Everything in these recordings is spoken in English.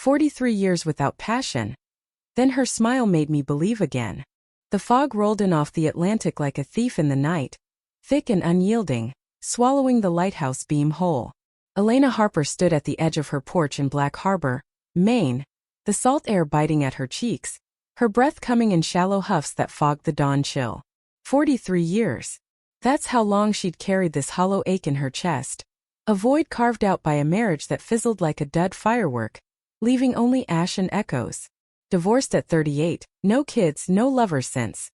43 years without passion. Then her smile made me believe again. The fog rolled in off the Atlantic like a thief in the night, thick and unyielding, swallowing the lighthouse beam whole. Elena Harper stood at the edge of her porch in Black Harbor, Maine, the salt air biting at her cheeks, her breath coming in shallow huffs that fogged the dawn chill. 43 years. That's how long she'd carried this hollow ache in her chest, a void carved out by a marriage that fizzled like a dud firework, leaving only ash and echoes. Divorced at 38, no kids, no lovers since.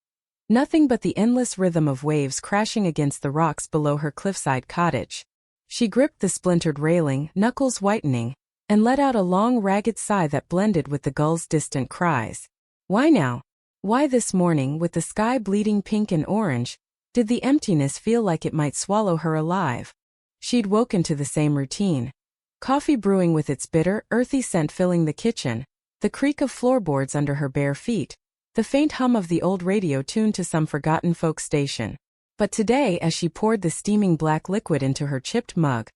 Nothing but the endless rhythm of waves crashing against the rocks below her cliffside cottage. She gripped the splintered railing, knuckles whitening, and let out a long ragged sigh that blended with the gulls' distant cries. Why now? Why this morning, with the sky bleeding pink and orange, did the emptiness feel like it might swallow her alive? She'd woken to the same routine. Coffee brewing with its bitter, earthy scent filling the kitchen, the creak of floorboards under her bare feet, the faint hum of the old radio tuned to some forgotten folk station. But today, as she poured the steaming black liquid into her chipped mug,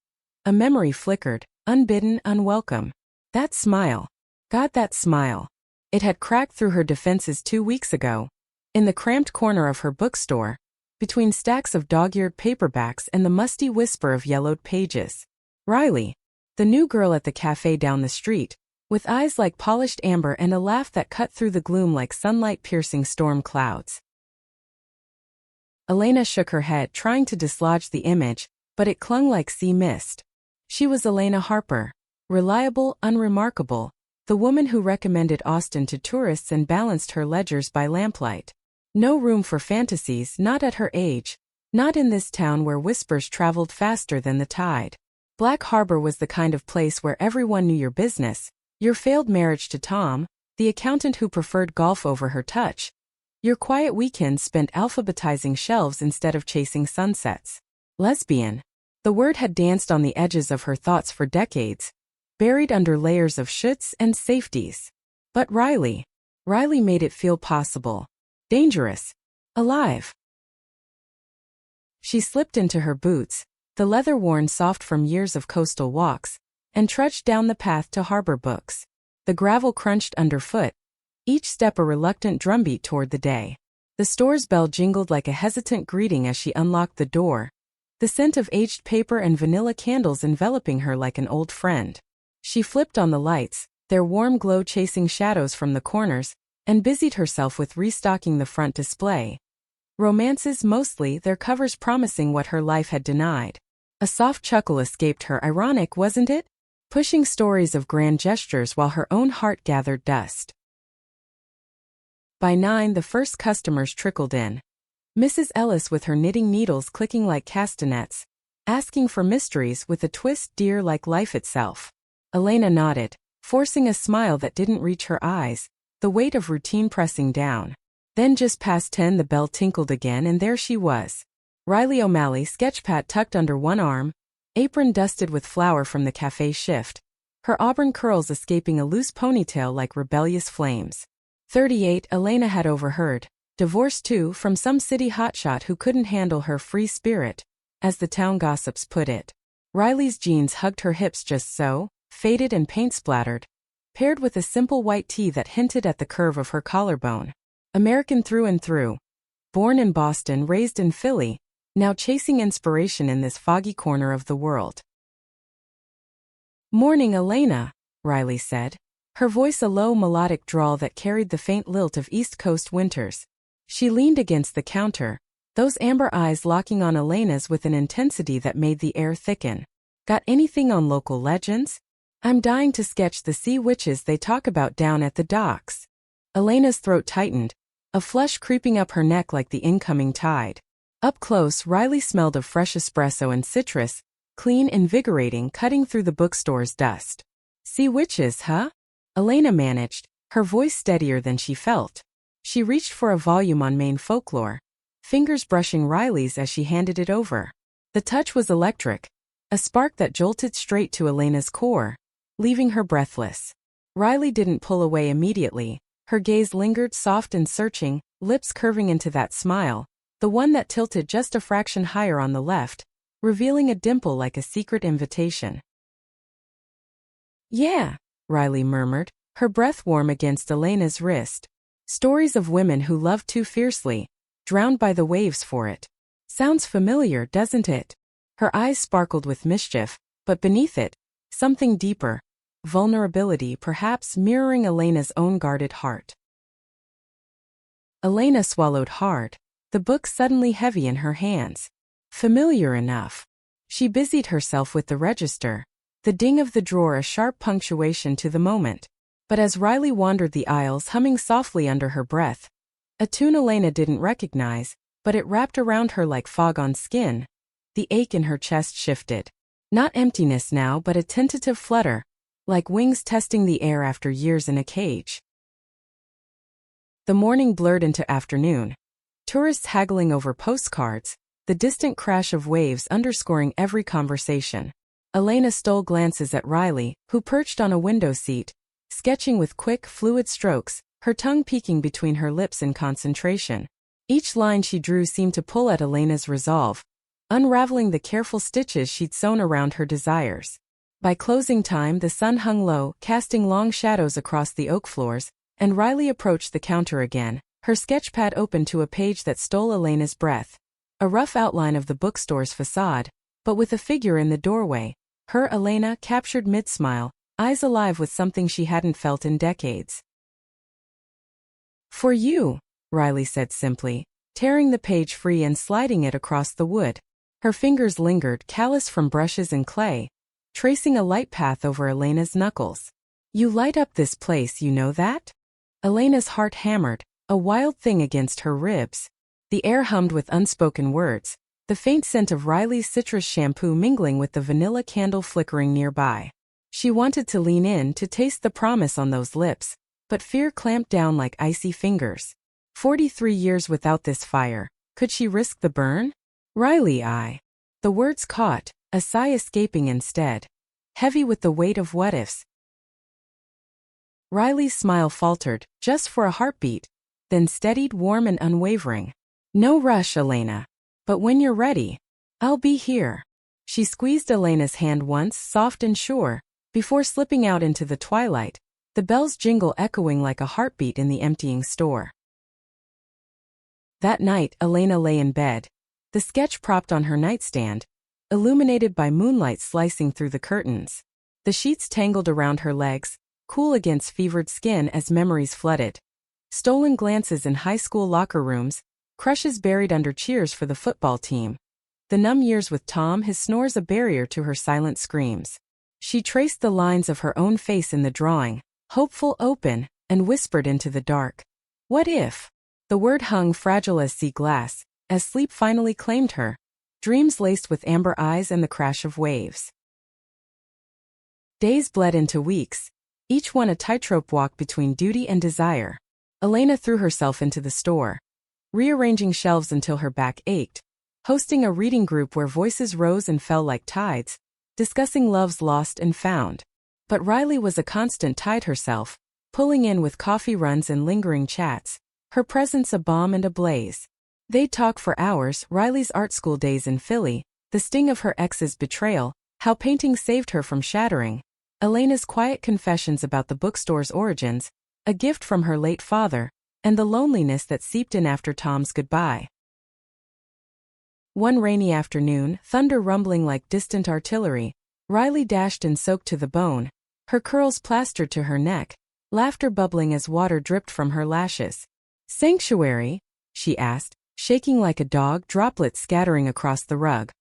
a memory flickered, unbidden, unwelcome. That smile. God, that smile. It had cracked through her defenses 2 weeks ago. In the cramped corner of her bookstore, between stacks of dog-eared paperbacks and the musty whisper of yellowed pages. Riley, the new girl at the cafe down the street, with eyes like polished amber and a laugh that cut through the gloom like sunlight-piercing storm clouds. Elena shook her head, trying to dislodge the image, but it clung like sea mist. She was Elena Harper, reliable, unremarkable, the woman who recommended Austin to tourists and balanced her ledgers by lamplight. No room for fantasies, not at her age, not in this town where whispers traveled faster than the tide. Black Harbor was the kind of place where everyone knew your business, your failed marriage to Tom, the accountant who preferred golf over her touch, your quiet weekends spent alphabetizing shelves instead of chasing sunsets. Lesbian. The word had danced on the edges of her thoughts for decades, buried under layers of shoulds and safeties. But Riley made it feel possible. Dangerous. Alive. She slipped into her boots, the leather worn soft from years of coastal walks, and trudged down the path to Harbor Books. The gravel crunched underfoot, each step a reluctant drumbeat toward the day. The store's bell jingled like a hesitant greeting as she unlocked the door, the scent of aged paper and vanilla candles enveloping her like an old friend. She flipped on the lights, their warm glow chasing shadows from the corners, and busied herself with restocking the front display. Romances mostly, their covers promising what her life had denied. A soft chuckle escaped her. Ironic, wasn't it? Pushing stories of grand gestures while her own heart gathered dust. By 9, the first customers trickled in. Mrs. Ellis with her knitting needles clicking like castanets, asking for mysteries with a twist dear like life itself. Elena nodded, forcing a smile that didn't reach her eyes, the weight of routine pressing down. Then just past 10 the bell tinkled again and there she was. Riley O'Malley, sketchpad tucked under one arm, apron dusted with flour from the cafe shift, her auburn curls escaping a loose ponytail like rebellious flames. 38, Elena had overheard, divorced too, from some city hotshot who couldn't handle her free spirit, as the town gossips put it. Riley's jeans hugged her hips just so, faded and paint-splattered, paired with a simple white tee that hinted at the curve of her collarbone. American through and through. Born in Boston, raised in Philly, now chasing inspiration in this foggy corner of the world. "Morning, Elena," Riley said, her voice a low melodic drawl that carried the faint lilt of East Coast winters. She leaned against the counter, those amber eyes locking on Elena's with an intensity that made the air thicken. "Got anything on local legends? I'm dying to sketch the sea witches they talk about down at the docks." Elena's throat tightened, a flush creeping up her neck like the incoming tide. Up close, Riley smelled of fresh espresso and citrus, clean, invigorating, cutting through the bookstore's dust. "Sea witches, huh?" Elena managed, her voice steadier than she felt. She reached for a volume on Maine folklore, fingers brushing Riley's as she handed it over. The touch was electric, a spark that jolted straight to Elena's core, leaving her breathless. Riley didn't pull away immediately. Her gaze lingered, soft and searching, lips curving into that smile, the one that tilted just a fraction higher on the left, revealing a dimple like a secret invitation. "Yeah," Riley murmured, her breath warm against Elena's wrist. Stories of women who loved too fiercely, drowned by the waves for it. Sounds familiar, doesn't it? Her eyes sparkled with mischief, but beneath it, something deeper. Vulnerability, perhaps mirroring Elena's own guarded heart. Elena swallowed hard, the book suddenly heavy in her hands. Familiar enough. She busied herself with the register, the ding of the drawer a sharp punctuation to the moment. But as Riley wandered the aisles humming softly under her breath, a tune Elena didn't recognize, but it wrapped around her like fog on skin. The ache in her chest shifted. Not emptiness now, but a tentative flutter, like wings testing the air after years in a cage. The morning blurred into afternoon. Tourists haggling over postcards, the distant crash of waves underscoring every conversation. Elena stole glances at Riley, who perched on a window seat, sketching with quick, fluid strokes, her tongue peeking between her lips in concentration. Each line she drew seemed to pull at Elena's resolve, unraveling the careful stitches she'd sewn around her desires. By closing time, the sun hung low, casting long shadows across the oak floors, and Riley approached the counter again, her sketchpad open to a page that stole Elena's breath. A rough outline of the bookstore's facade, but with a figure in the doorway, her Elena captured mid-smile, eyes alive with something she hadn't felt in decades. "For you," Riley said simply, tearing the page free and sliding it across the wood. Her fingers lingered, callous from brushes and clay, tracing a light path over Elena's knuckles. "You light up this place, you know that?" Elena's heart hammered, a wild thing against her ribs. The air hummed with unspoken words, the faint scent of Riley's citrus shampoo mingling with the vanilla candle flickering nearby. She wanted to lean in to taste the promise on those lips, but fear clamped down like icy fingers. 43 years without this fire, could she risk the burn? "Riley, I." The words caught, a sigh escaping instead. Heavy with the weight of what-ifs. Riley's smile faltered, just for a heartbeat, then steadied, warm and unwavering. "No rush, Elena. But when you're ready, I'll be here." She squeezed Elena's hand once, soft and sure, before slipping out into the twilight, the bell's jingle echoing like a heartbeat in the emptying store. That night, Elena lay in bed, the sketch propped on her nightstand, illuminated by moonlight slicing through the curtains. The sheets tangled around her legs, cool against fevered skin as memories flooded. Stolen glances in high school locker rooms, crushes buried under cheers for the football team. The numb years with Tom, his snores a barrier to her silent screams. She traced the lines of her own face in the drawing, hopeful, open, and whispered into the dark. What if? The word hung fragile as sea glass, as sleep finally claimed her, dreams laced with amber eyes and the crash of waves. Days bled into weeks, each one a tightrope walk between duty and desire. Elena threw herself into the store, rearranging shelves until her back ached, hosting a reading group where voices rose and fell like tides, discussing loves lost and found. But Riley was a constant tide herself, pulling in with coffee runs and lingering chats, her presence a bomb and a blaze. They'd talk for hours, Riley's art school days in Philly, the sting of her ex's betrayal, how painting saved her from shattering, Elena's quiet confessions about the bookstore's origins, a gift from her late father, and the loneliness that seeped in after Tom's goodbye. One rainy afternoon, thunder rumbling like distant artillery, Riley dashed and soaked to the bone, her curls plastered to her neck, laughter bubbling as water dripped from her lashes. "Sanctuary?" she asked, shaking like a dog, droplets scattering across the rug.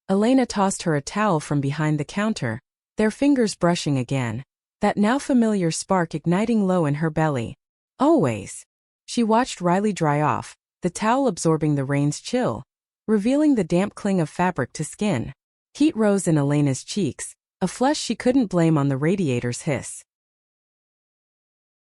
Elena tossed her a towel from behind the counter, their fingers brushing again, that now familiar spark igniting low in her belly. "Always." She watched Riley dry off, the towel absorbing the rain's chill, revealing the damp cling of fabric to skin. Heat rose in Elena's cheeks, a flush she couldn't blame on the radiator's hiss.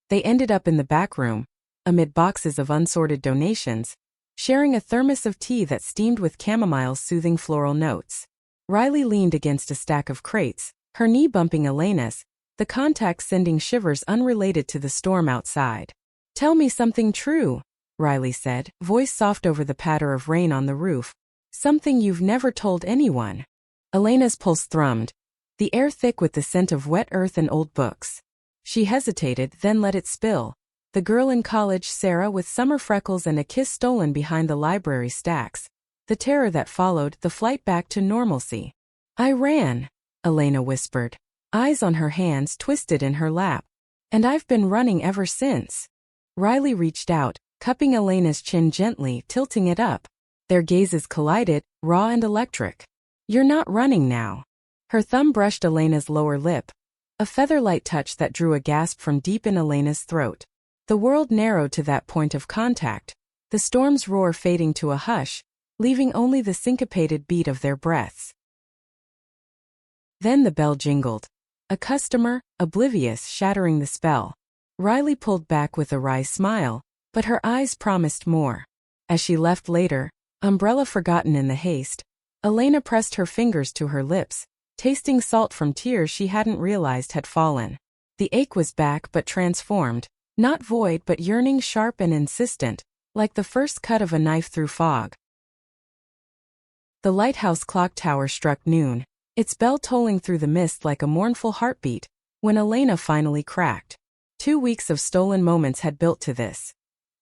They ended up in the back room, amid boxes of unsorted donations, sharing a thermos of tea that steamed with chamomile's soothing floral notes. Riley leaned against a stack of crates, her knee bumping Elena's, the contact sending shivers unrelated to the storm outside. "Tell me something true," Riley said, voice soft over the patter of rain on the roof. "Something you've never told anyone." Elena's pulse thrummed, the air thick with the scent of wet earth and old books. She hesitated, then let it spill. The girl in college, Sarah, with summer freckles and a kiss stolen behind the library stacks. The terror that followed, the flight back to normalcy. I ran, Elena whispered, eyes on her hands twisted in her lap. And I've been running ever since. Riley reached out, cupping Elena's chin gently, tilting it up. Their gazes collided, raw and electric. You're not running now. Her thumb brushed Elena's lower lip. A feather-light touch that drew a gasp from deep in Elena's throat. The world narrowed to that point of contact, the storm's roar fading to a hush, leaving only the syncopated beat of their breaths. Then the bell jingled. A customer, oblivious, shattering the spell. Riley pulled back with a wry smile, but her eyes promised more. As she left later, umbrella forgotten in the haste, Elena pressed her fingers to her lips, tasting salt from tears she hadn't realized had fallen. The ache was back but transformed, not void but yearning, sharp and insistent, like the first cut of a knife through fog. The lighthouse clock tower struck noon, its bell tolling through the mist like a mournful heartbeat, when Elena finally cracked. 2 weeks of stolen moments had built to this.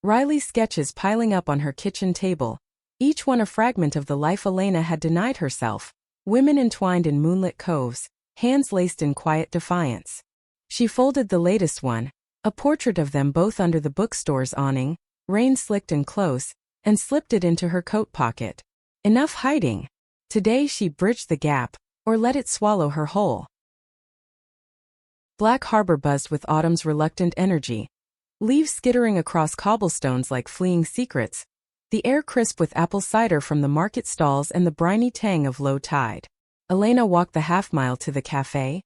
Riley's sketches piling up on her kitchen table, each one a fragment of the life Elena had denied herself, women entwined in moonlit coves, hands laced in quiet defiance. She folded the latest one, a portrait of them both under the bookstore's awning, rain-slicked and close, and slipped it into her coat pocket. Enough hiding. Today she bridged the gap, or let it swallow her whole. Black Harbor buzzed with autumn's reluctant energy. Leaves skittering across cobblestones like fleeing secrets. The air crisp with apple cider from the market stalls and the briny tang of low tide. Elena walked the half-mile to the cafe,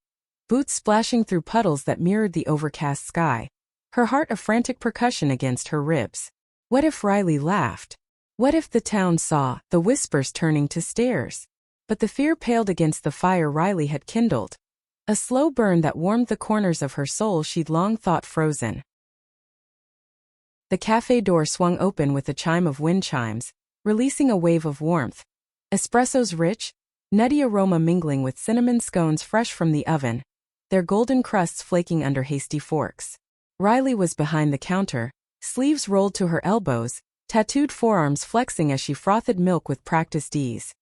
boots splashing through puddles that mirrored the overcast sky, her heart a frantic percussion against her ribs. What if Riley laughed? What if the town saw, the whispers turning to stares? But the fear paled against the fire Riley had kindled. A slow burn that warmed the corners of her soul she'd long thought frozen. The cafe door swung open with a chime of wind chimes, releasing a wave of warmth. Espresso's rich, nutty aroma mingling with cinnamon scones fresh from the oven, their golden crusts flaking under hasty forks. Riley was behind the counter, sleeves rolled to her elbows, tattooed forearms flexing as she frothed milk with practiced ease.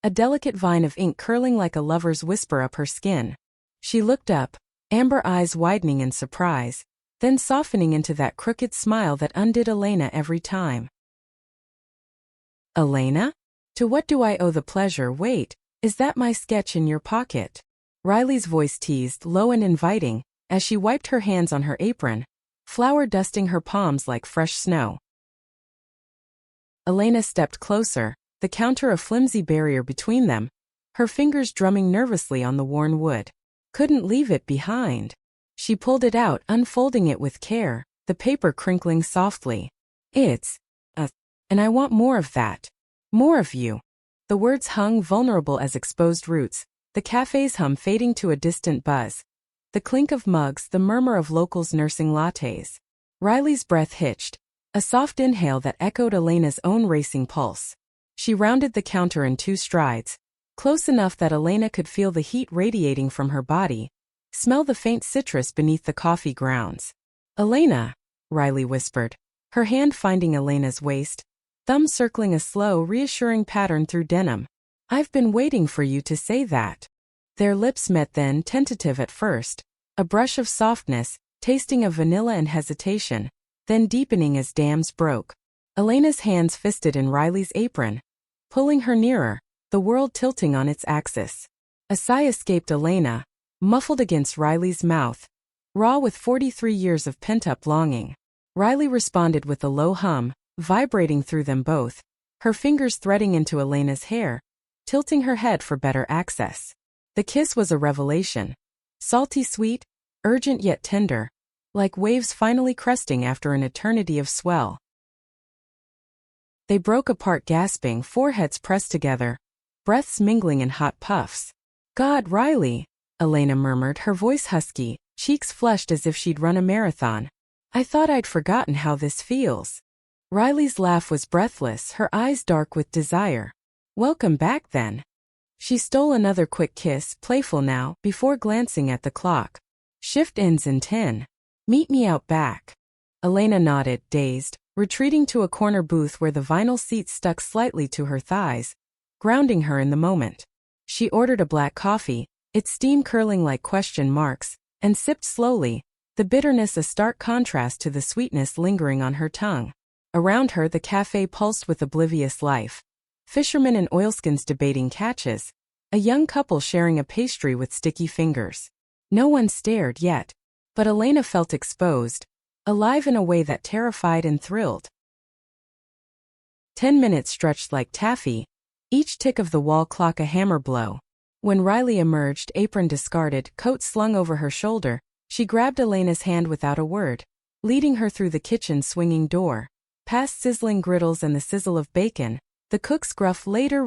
A delicate vine of ink curling like a lover's whisper up her skin. She looked up, amber eyes widening in surprise, then softening into that crooked smile that undid Elena every time. Elena? To what do I owe the pleasure? Wait, is that my sketch in your pocket? Riley's voice teased, low and inviting, as she wiped her hands on her apron, flour dusting her palms like fresh snow. Elena stepped closer, the counter a flimsy barrier between them, her fingers drumming nervously on the worn wood. Couldn't leave it behind. She pulled it out, unfolding it with care, the paper crinkling softly. It's and I want more of that. More of you. The words hung vulnerable as exposed roots, the cafe's hum fading to a distant buzz. The clink of mugs, the murmur of locals nursing lattes. Riley's breath hitched, a soft inhale that echoed Elena's own racing pulse. She rounded the counter in 2 strides, close enough that Elena could feel the heat radiating from her body, smell the faint citrus beneath the coffee grounds. Elena, Riley whispered, her hand finding Elena's waist, thumb circling a slow, reassuring pattern through denim. I've been waiting for you to say that. Their lips met then, tentative at first, a brush of softness, tasting of vanilla and hesitation, then deepening as dams broke. Elena's hands fisted in Riley's apron, pulling her nearer, the world tilting on its axis. A sigh escaped Elena, muffled against Riley's mouth, raw with 43 years of pent-up longing. Riley responded with a low hum, vibrating through them both, her fingers threading into Elena's hair, tilting her head for better access. The kiss was a revelation. Salty sweet, urgent yet tender, like waves finally cresting after an eternity of swell. They broke apart gasping, foreheads pressed together, breaths mingling in hot puffs. God, Riley, Elena murmured, her voice husky, cheeks flushed as if she'd run a marathon. I thought I'd forgotten how this feels. Riley's laugh was breathless, her eyes dark with desire. Welcome back then. She stole another quick kiss, playful now, before glancing at the clock. Shift ends in 10. Meet me out back. Elena nodded, dazed, retreating to a corner booth where the vinyl seat stuck slightly to her thighs, grounding her in the moment. She ordered a black coffee, its steam curling like question marks, and sipped slowly, the bitterness a stark contrast to the sweetness lingering on her tongue. Around her the cafe pulsed with oblivious life. Fishermen in oilskins debating catches, a young couple sharing a pastry with sticky fingers. No one stared yet, but Elena felt exposed, alive in a way that terrified and thrilled. 10 minutes stretched like taffy, each tick of the wall clock a hammer blow. When Riley emerged, apron discarded, coat slung over her shoulder, she grabbed Elena's hand without a word, leading her through the kitchen's swinging door. Past sizzling griddles and the sizzle of bacon, the cook's gruff later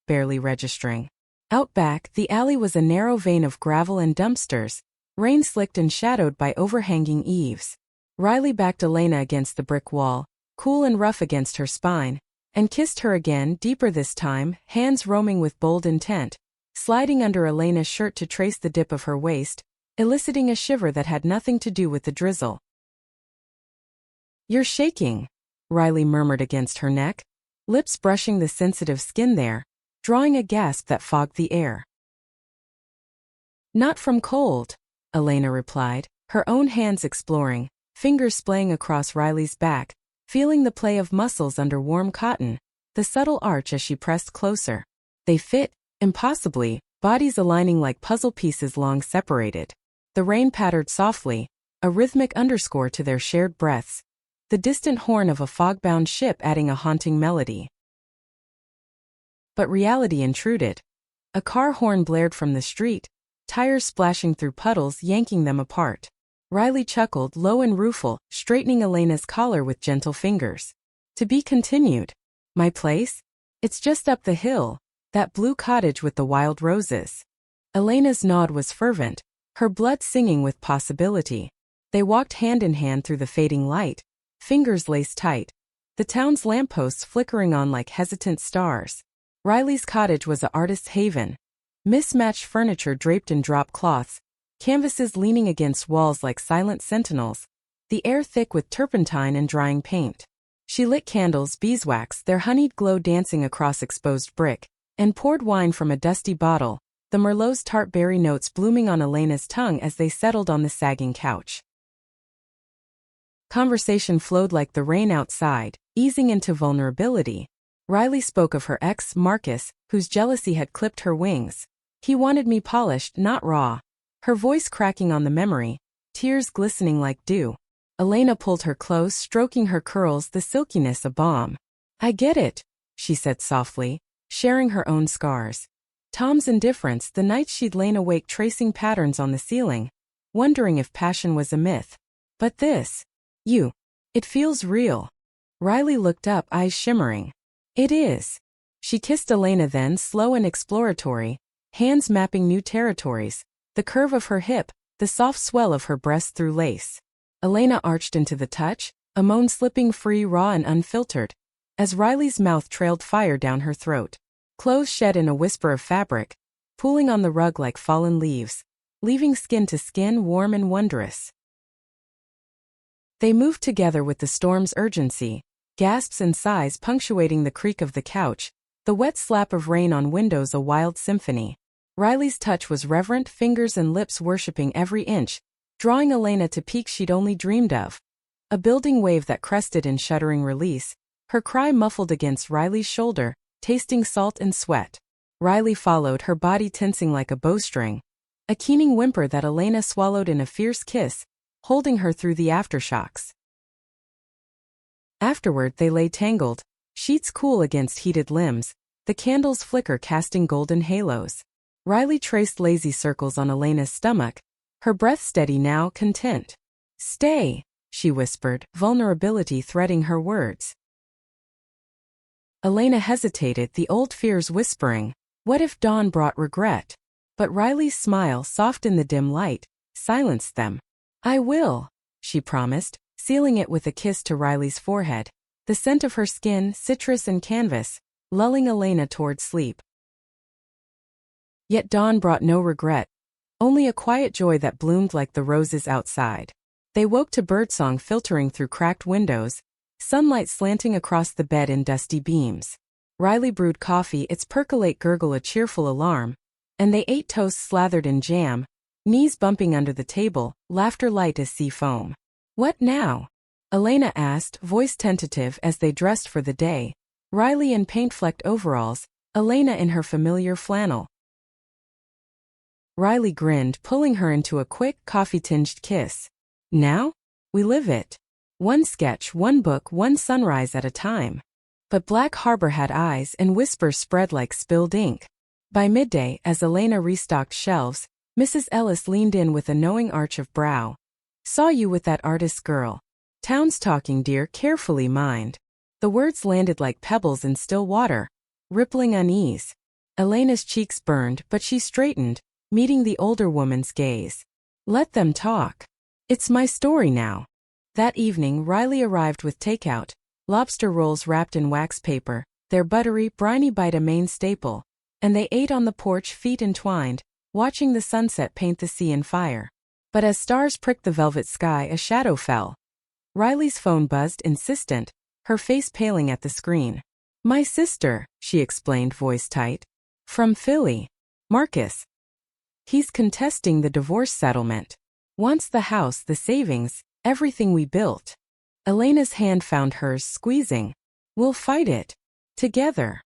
barely registering. Out back, the alley was a narrow vein of gravel and dumpsters, rain-slicked and shadowed by overhanging eaves. Riley backed Elena against the brick wall, cool and rough against her spine, and kissed her again, deeper this time, hands roaming with bold intent, sliding under Elena's shirt to trace the dip of her waist, eliciting a shiver that had nothing to do with the drizzle. "You're shaking," Riley murmured against her neck, lips brushing the sensitive skin there, drawing a gasp that fogged the air. "Not from cold," Elena replied, her own hands exploring, fingers splaying across Riley's back, feeling the play of muscles under warm cotton, the subtle arch as she pressed closer. They fit, impossibly, bodies aligning like puzzle pieces long separated. The rain pattered softly, a rhythmic underscore to their shared breaths, the distant horn of a fog-bound ship adding a haunting melody. But reality intruded. A car horn blared from the street, tires splashing through puddles, yanking them apart. Riley chuckled, low and rueful, straightening Elena's collar with gentle fingers. "To be continued. My place? It's just up the hill, that blue cottage with the wild roses." Elena's nod was fervent, her blood singing with possibility. They walked hand in hand through the fading light, fingers laced tight, the town's lampposts flickering on like hesitant stars. Riley's cottage was an artist's haven. Mismatched furniture draped in drop cloths, canvases leaning against walls like silent sentinels, the air thick with turpentine and drying paint. She lit candles, beeswax, their honeyed glow dancing across exposed brick, and poured wine from a dusty bottle, the Merlot's tart berry notes blooming on Elena's tongue as they settled on the sagging couch. Conversation flowed like the rain outside, easing into vulnerability. Riley spoke of her ex, Marcus, whose jealousy had clipped her wings. "He wanted me polished, not raw." Her voice cracking on the memory, tears glistening like dew. Elena pulled her close, stroking her curls, the silkiness a balm. "I get it," she said softly, sharing her own scars. Tom's indifference, the nights she'd lain awake tracing patterns on the ceiling, wondering if passion was a myth. But this, it feels real. Riley looked up, eyes shimmering. "It is." She kissed Elena then, slow and exploratory, hands mapping new territories, the curve of her hip, the soft swell of her breast through lace. Elena arched into the touch, a moan slipping free, raw and unfiltered, as Riley's mouth trailed fire down her throat. Clothes shed in a whisper of fabric, pooling on the rug like fallen leaves, leaving skin to skin warm and wondrous. They moved together with the storm's urgency, gasps and sighs punctuating the creak of the couch, the wet slap of rain on windows a wild symphony. Riley's touch was reverent, fingers and lips worshipping every inch, drawing Elena to peaks she'd only dreamed of. A building wave that crested in shuddering release, her cry muffled against Riley's shoulder, tasting salt and sweat. Riley followed, her body tensing like a bowstring, a keening whimper that Elena swallowed in a fierce kiss, holding her through the aftershocks. Afterward they lay tangled, sheets cool against heated limbs, the candles flicker casting golden halos. Riley traced lazy circles on Elena's stomach, her breath steady now, content. "Stay," she whispered, vulnerability threading her words. Elena hesitated, the old fears whispering, what if dawn brought regret? But Riley's smile, soft in the dim light, silenced them. "I will," she promised, sealing it with a kiss to Riley's forehead, the scent of her skin, citrus and canvas, lulling Elena toward sleep. Yet dawn brought no regret, only a quiet joy that bloomed like the roses outside. They woke to birdsong filtering through cracked windows, sunlight slanting across the bed in dusty beams. Riley brewed coffee, its percolate gurgle a cheerful alarm, and they ate toast slathered in jam, knees bumping under the table, laughter light as sea foam. "What now?" Elena asked, voice tentative as they dressed for the day, Riley in paint-flecked overalls, Elena in her familiar flannel. Riley grinned, pulling her into a quick, coffee-tinged kiss. "Now? We live it. One sketch, one book, one sunrise at a time." But Black Harbor had eyes, and whispers spread like spilled ink. By midday, as Elena restocked shelves, Mrs. Ellis leaned in with a knowing arch of brow. "Saw you with that artist girl. Town's talking, dear, carefully mind." The words landed like pebbles in still water, rippling unease. Elena's cheeks burned, but she straightened, meeting the older woman's gaze. "Let them talk. It's my story now." That evening, Riley arrived with takeout, lobster rolls wrapped in wax paper, their buttery, briny bite a main staple, and they ate on the porch, feet entwined, watching the sunset paint the sea in fire. But as stars pricked the velvet sky, a shadow fell. Riley's phone buzzed, insistent, her face paling at the screen. "My sister," she explained, voice tight. "From Philly. Marcus. He's contesting the divorce settlement. Wants the house, the savings, everything we built." Elena's hand found hers, squeezing. "We'll fight it. Together."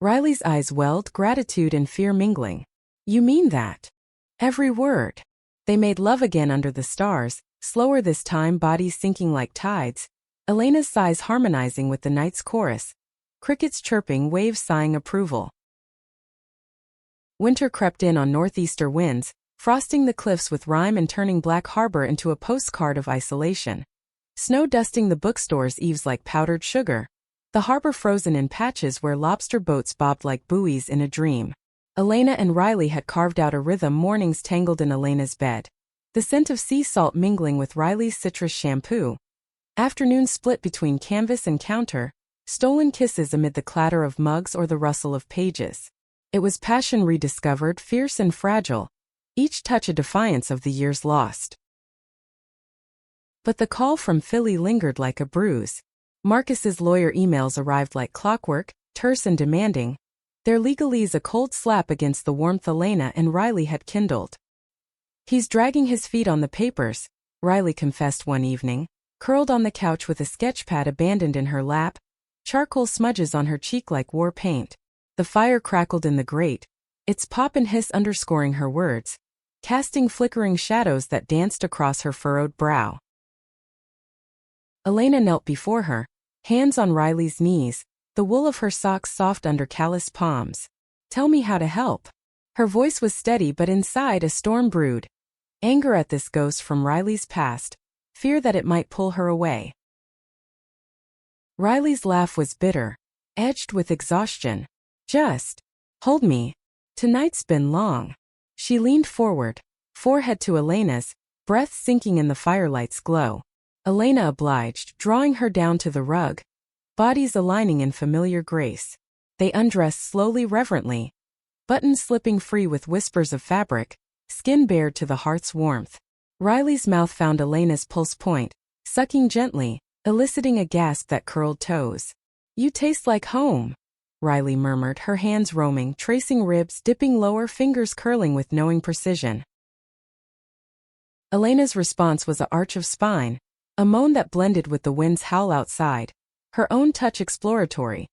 Riley's eyes welled, gratitude and fear mingling. "You mean that?" "Every word." They made love again under the stars, slower this time, bodies sinking like tides, Elena's sighs harmonizing with the night's chorus, crickets chirping, waves sighing approval. Winter crept in on northeaster winds, frosting the cliffs with rime and turning Black Harbor into a postcard of isolation. Snow dusting the bookstore's eaves like powdered sugar, the harbor frozen in patches where lobster boats bobbed like buoys in a dream. Elena and Riley had carved out a rhythm, mornings tangled in Elena's bed, the scent of sea salt mingling with Riley's citrus shampoo. Afternoons split between canvas and counter, stolen kisses amid the clatter of mugs or the rustle of pages. It was passion rediscovered, fierce and fragile, each touch a defiance of the years lost. But the call from Philly lingered like a bruise. Marcus's lawyer emails arrived like clockwork, terse and demanding, their legalese a cold slap against the warmth Elena and Riley had kindled. "He's dragging his feet on the papers," Riley confessed one evening, curled on the couch with a sketchpad abandoned in her lap, charcoal smudges on her cheek like war paint. The fire crackled in the grate, its pop and hiss underscoring her words, casting flickering shadows that danced across her furrowed brow. Elena knelt before her, hands on Riley's knees, the wool of her socks soft under calloused palms. "Tell me how to help." Her voice was steady, but inside a storm brewed. Anger at this ghost from Riley's past, fear that it might pull her away. Riley's laugh was bitter, edged with exhaustion. "Just hold me. Tonight's been long." She leaned forward, forehead to Elena's, breath sinking in the firelight's glow. Elena obliged, drawing her down to the rug, bodies aligning in familiar grace. They undressed slowly, reverently, buttons slipping free with whispers of fabric, skin bared to the heart's warmth. Riley's mouth found Elena's pulse point, sucking gently, eliciting a gasp that curled toes. "You taste like home," Riley murmured, her hands roaming, tracing ribs, dipping lower, fingers curling with knowing precision. Elena's response was an arch of spine, a moan that blended with the wind's howl outside, her own touch exploratory.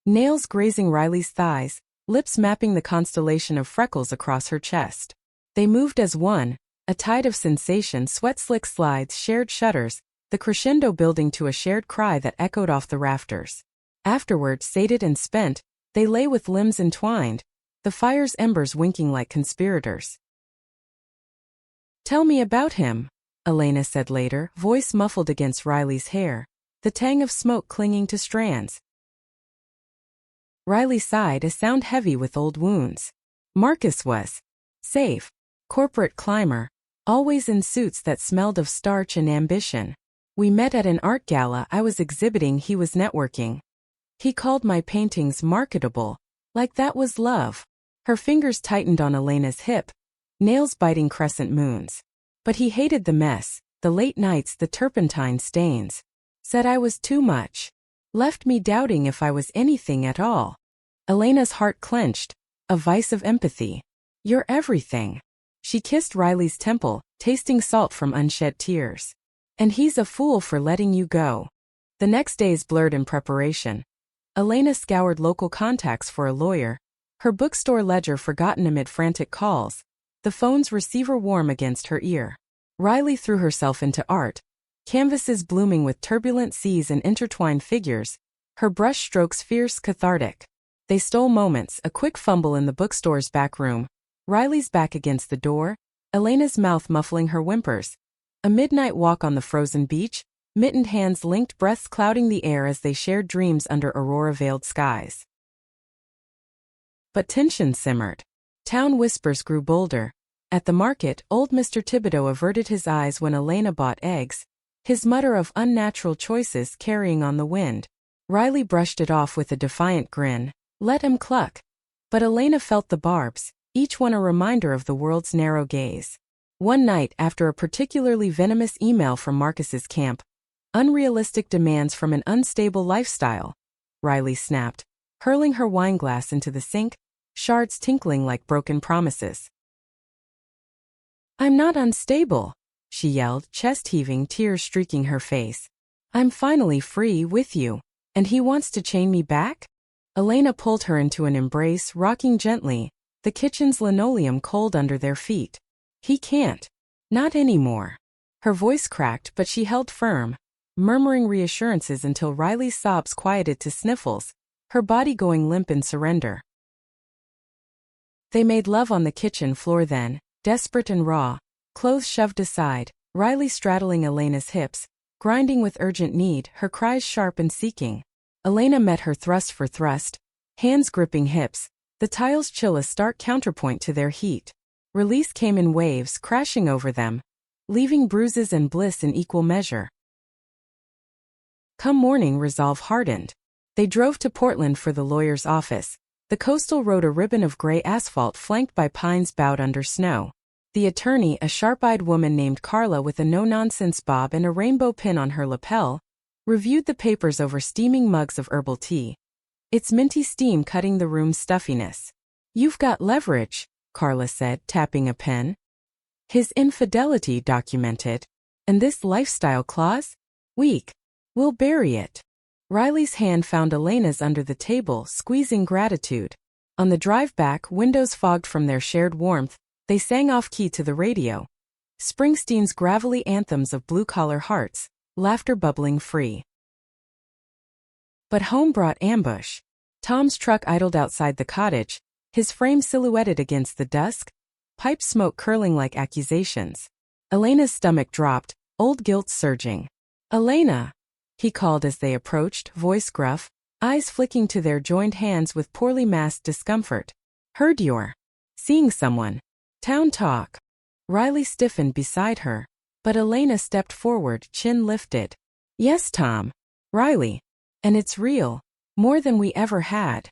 Nails grazing Riley's thighs, lips mapping the constellation of freckles across her chest. They moved as one, a tide of sensation, sweat-slick slides, shared shudders, the crescendo building to a shared cry that echoed off the rafters. Afterward, sated and spent, they lay with limbs entwined, the fire's embers winking like conspirators. "Tell me about him," Elena said later, voice muffled against Riley's hair, the tang of smoke clinging to strands. Riley sighed, a sound heavy with old wounds. "Marcus was safe, corporate climber, always in suits that smelled of starch and ambition. We met at an art gala I was exhibiting, he was networking. He called my paintings marketable, like that was love." Her fingers tightened on Elena's hip, nails biting crescent moons. But he hated the mess, the late nights, the turpentine stains. Said I was too much. Left me doubting if I was anything at all. Elena's heart clenched, a vice of empathy. You're everything. She kissed Riley's temple, tasting salt from unshed tears. And he's a fool for letting you go. The next days blurred in preparation. Elena scoured local contacts for a lawyer, her bookstore ledger forgotten amid frantic calls, the phone's receiver warm against her ear. Riley threw herself into art, canvases blooming with turbulent seas and intertwined figures, her brush strokes fierce, cathartic. They stole moments, a quick fumble in the bookstore's back room, Riley's back against the door, Elena's mouth muffling her whimpers. A midnight walk on the frozen beach, mittened hands linked, breaths clouding the air as they shared dreams under aurora-veiled skies. But tension simmered. Town whispers grew bolder. At the market, old Mr. Thibodeau averted his eyes when Elena bought eggs, his mutter of unnatural choices carrying on the wind. Riley brushed it off with a defiant grin. Let him cluck. But Elena felt the barbs, each one a reminder of the world's narrow gaze. One night, after a particularly venomous email from Marcus's camp, unrealistic demands from an unstable lifestyle, Riley snapped, hurling her wineglass into the sink, shards tinkling like broken promises. I'm not unstable, she yelled, chest heaving, tears streaking her face. I'm finally free with you. And he wants to chain me back? Elena pulled her into an embrace, rocking gently, the kitchen's linoleum cold under their feet. He can't. Not anymore. Her voice cracked, but she held firm, murmuring reassurances until Riley's sobs quieted to sniffles, her body going limp in surrender. They made love on the kitchen floor then, desperate and raw, clothes shoved aside, Riley straddling Elena's hips, grinding with urgent need, her cries sharp and seeking. Elena met her thrust for thrust, hands gripping hips, the tiles chill a stark counterpoint to their heat. Release came in waves, crashing over them, leaving bruises and bliss in equal measure. Come morning, resolve hardened. They drove to Portland for the lawyer's office. The coastal road, a ribbon of gray asphalt flanked by pines bowed under snow. The attorney, a sharp-eyed woman named Carla with a no-nonsense bob and a rainbow pin on her lapel, reviewed the papers over steaming mugs of herbal tea, its minty steam cutting the room's stuffiness. You've got leverage, Carla said, tapping a pen. His infidelity documented. And this lifestyle clause? Weak. We'll bury it. Riley's hand found Elena's under the table, squeezing gratitude. On the drive back, windows fogged from their shared warmth, they sang off-key to the radio. Springsteen's gravelly anthems of blue-collar hearts, laughter bubbling free. But home brought ambush. Tom's truck idled outside the cottage, his frame silhouetted against the dusk, pipe smoke curling like accusations. Elena's stomach dropped, old guilt surging. Elena, he called as they approached, voice gruff, eyes flicking to their joined hands with poorly masked discomfort. Heard you're seeing someone. Town talk. Riley stiffened beside her, but Elena stepped forward, chin lifted. Yes, Tom. Riley. And it's real. More than we ever had.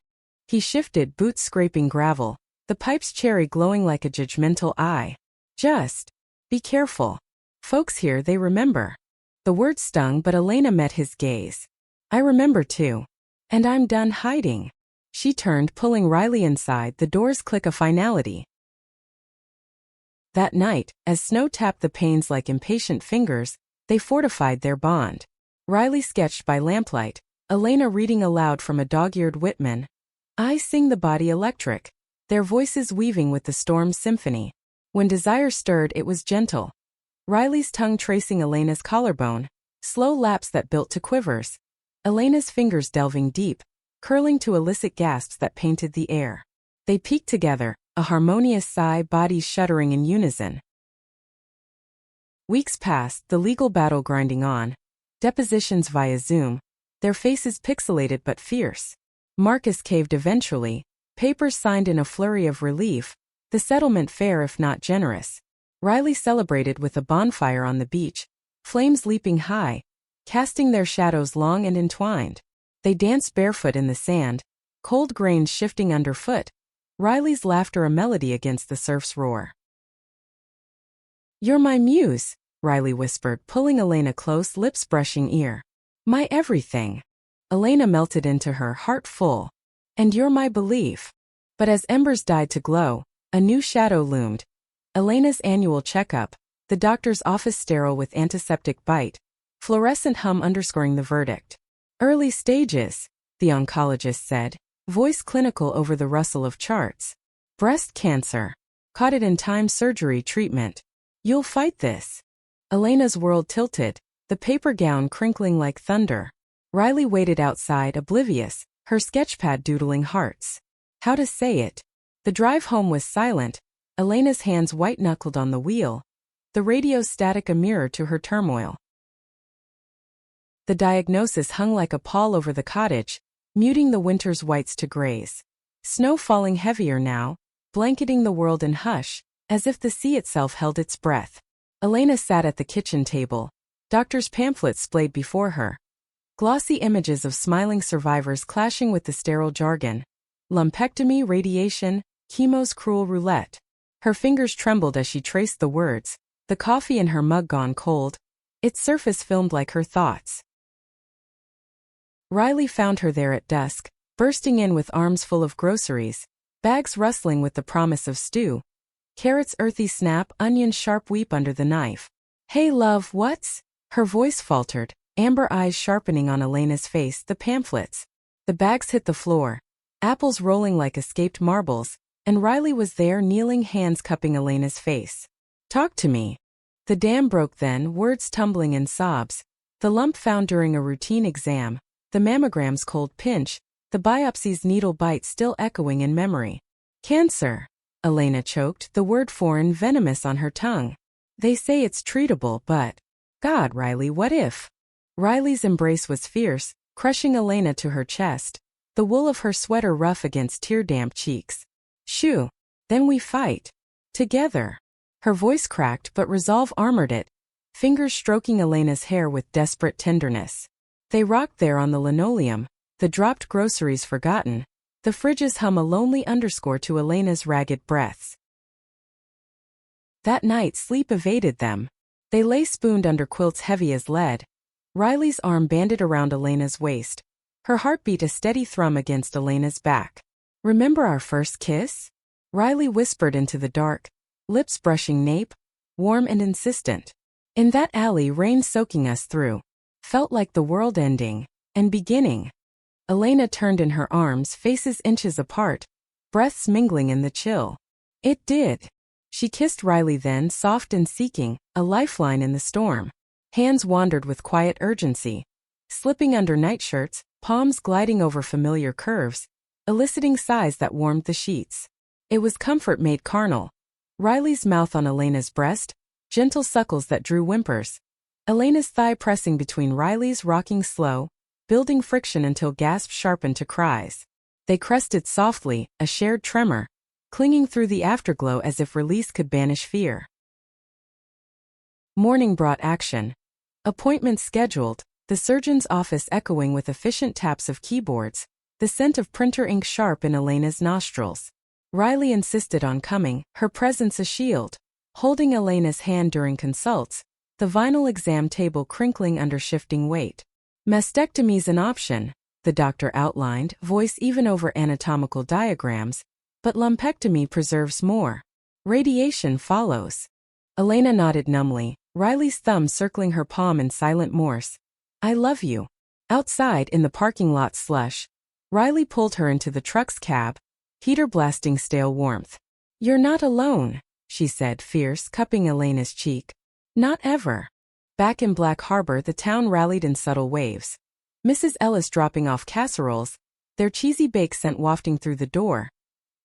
He shifted, boots scraping gravel, the pipe's cherry glowing like a judgmental eye. Just be careful. Folks here, they remember. The word stung, but Elena met his gaze. I remember too. And I'm done hiding. She turned, pulling Riley inside, the door's click a finality. That night, as snow tapped the panes like impatient fingers, they fortified their bond. Riley sketched by lamplight, Elena reading aloud from a dog-eared Whitman. I sing the body electric, their voices weaving with the storm's symphony. When desire stirred, it was gentle. Riley's tongue tracing Elena's collarbone, slow laps that built to quivers. Elena's fingers delving deep, curling to illicit gasps that painted the air. They peaked together, a harmonious sigh, bodies shuddering in unison. Weeks passed, the legal battle grinding on. Depositions via Zoom, their faces pixelated but fierce. Marcus caved eventually, papers signed in a flurry of relief, the settlement fair if not generous. Riley celebrated with a bonfire on the beach, flames leaping high, casting their shadows long and entwined. They danced barefoot in the sand, cold grains shifting underfoot, Riley's laughter a melody against the surf's roar. "You're my muse," Riley whispered, pulling Elena close, lips brushing ear. "My everything." Elena melted into her, heart full. "And you're my belief." But as embers died to glow, a new shadow loomed. Elena's annual checkup, the doctor's office sterile with antiseptic bite, fluorescent hum underscoring the verdict. "Early stages," the oncologist said, voice clinical over the rustle of charts. "Breast cancer. Caught it in time, surgery treatment. You'll fight this." Elena's world tilted, the paper gown crinkling like thunder. Riley waited outside, oblivious, her sketchpad doodling hearts. How to say it? The drive home was silent, Elena's hands white-knuckled on the wheel, the radio's static a mirror to her turmoil. The diagnosis hung like a pall over the cottage, muting the winter's whites to grays. Snow falling heavier now, blanketing the world in hush, as if the sea itself held its breath. Elena sat at the kitchen table, doctor's pamphlets splayed before her. Glossy images of smiling survivors clashing with the sterile jargon. Lumpectomy, radiation, chemo's cruel roulette. Her fingers trembled as she traced the words, the coffee in her mug gone cold, its surface filmed like her thoughts. Riley found her there at dusk, bursting in with arms full of groceries, bags rustling with the promise of stew. Carrots earthy snap, onions sharp weep under the knife. "Hey love, what's?" Her voice faltered, amber eyes sharpening on Elena's face, the pamphlets. The bags hit the floor, apples rolling like escaped marbles, and Riley was there kneeling, hands cupping Elena's face. "Talk to me." The dam broke then, words tumbling in sobs. The lump found during a routine exam, the mammogram's cold pinch, the biopsy's needle bite still echoing in memory. "Cancer," Elena choked, the word foreign, venomous on her tongue. "They say it's treatable, but..." "God, Riley, what if?" Riley's embrace was fierce, crushing Elena to her chest, the wool of her sweater rough against tear-damp cheeks. "Shoo. Then we fight. Together." Her voice cracked, but resolve armored it, fingers stroking Elena's hair with desperate tenderness. They rocked there on the linoleum, the dropped groceries forgotten, the fridge's hum a lonely underscore to Elena's ragged breaths. That night sleep evaded them. They lay spooned under quilts heavy as lead. Riley's arm banded around Elena's waist, her heartbeat a steady thrum against Elena's back. "Remember our first kiss?" Riley whispered into the dark, lips brushing nape, warm and insistent. "In that alley, rain soaking us through. Felt like the world ending and beginning." Elena turned in her arms, faces inches apart, breaths mingling in the chill. "It did." She kissed Riley then, soft and seeking, a lifeline in the storm. Hands wandered with quiet urgency, slipping under nightshirts, palms gliding over familiar curves, eliciting sighs that warmed the sheets. It was comfort made carnal. Riley's mouth on Elena's breast, gentle suckles that drew whimpers. Elena's thigh pressing between Riley's, rocking slow, building friction until gasps sharpened to cries. They crested softly, a shared tremor, clinging through the afterglow as if release could banish fear. Morning brought action. Appointments scheduled, the surgeon's office echoing with efficient taps of keyboards, the scent of printer ink sharp in Elena's nostrils. Riley insisted on coming, her presence a shield, holding Elena's hand during consults, the vinyl exam table crinkling under shifting weight. "Mastectomy's an option," the doctor outlined, voice even over anatomical diagrams, "but lumpectomy preserves more. Radiation follows." Elena nodded numbly, Riley's thumb circling her palm in silent Morse. "I love you." Outside, in the parking lot slush, Riley pulled her into the truck's cab, heater blasting stale warmth. "You're not alone," she said, fierce, cupping Elena's cheek. "Not ever." Back in Black Harbor, the town rallied in subtle waves. Mrs. Ellis dropping off casseroles, their cheesy bake scent wafting through the door.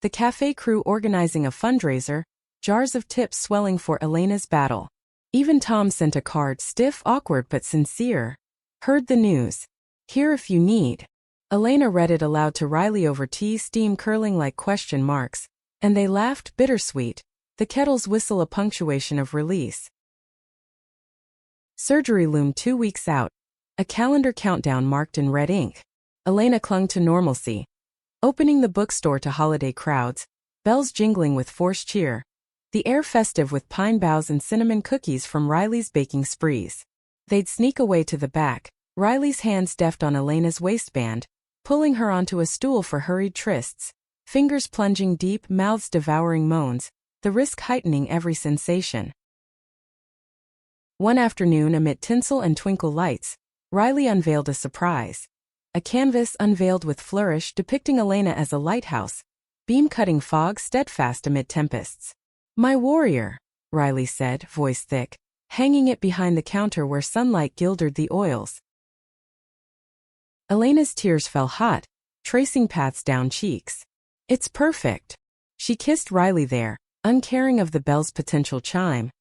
The cafe crew organizing a fundraiser, jars of tips swelling for Elena's battle. Even Tom sent a card, stiff, awkward but sincere. "Heard the news. Here if you need." Elena read it aloud to Riley over tea, steam curling like question marks, and they laughed, bittersweet, the kettle's whistle a punctuation of release. Surgery loomed 2 weeks out, a calendar countdown marked in red ink. Elena clung to normalcy. Opening the bookstore to holiday crowds, bells jingling with forced cheer. The air festive with pine boughs and cinnamon cookies from Riley's baking sprees. They'd sneak away to the back, Riley's hands deft on Elena's waistband, pulling her onto a stool for hurried trysts, fingers plunging deep, mouths devouring moans, the risk heightening every sensation. One afternoon amid tinsel and twinkle lights, Riley unveiled a surprise. A canvas unveiled with flourish depicting Elena as a lighthouse, beam-cutting fog steadfast amid tempests. "My warrior," Riley said, voice thick, hanging it behind the counter where sunlight gilded the oils. Elena's tears fell hot, tracing paths down cheeks. "It's perfect." She kissed Riley there, uncaring of the bell's potential chime,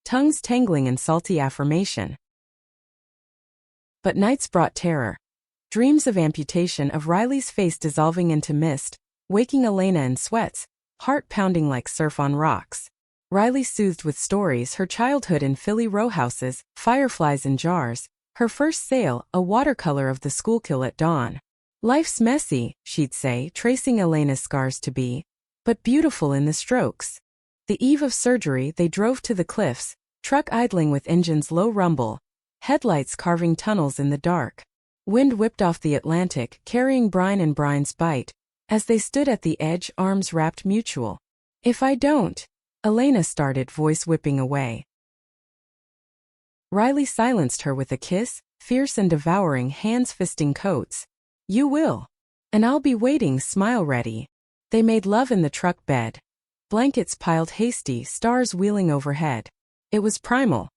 tongues tangling in salty affirmation. But nights brought terror. Dreams of amputation, of Riley's face dissolving into mist, waking Elena in sweats, heart pounding like surf on rocks. Riley soothed with stories, her childhood in Philly row houses, fireflies in jars, her first sale, a watercolor of the Schuylkill at dawn. "Life's messy," she'd say, tracing Elena's scars to be, "but beautiful in the strokes." The eve of surgery they drove to the cliffs, truck idling with engine's low rumble, headlights carving tunnels in the dark. Wind whipped off the Atlantic, carrying brine and brine's bite, as they stood at the edge, arms wrapped mutual. "If I don't," Elena started, voice whipping away. Riley silenced her with a kiss, fierce and devouring, hands fisting coats. "You will. And I'll be waiting, smile ready." They made love in the truck bed. Blankets piled hasty, stars wheeling overhead. It was primal.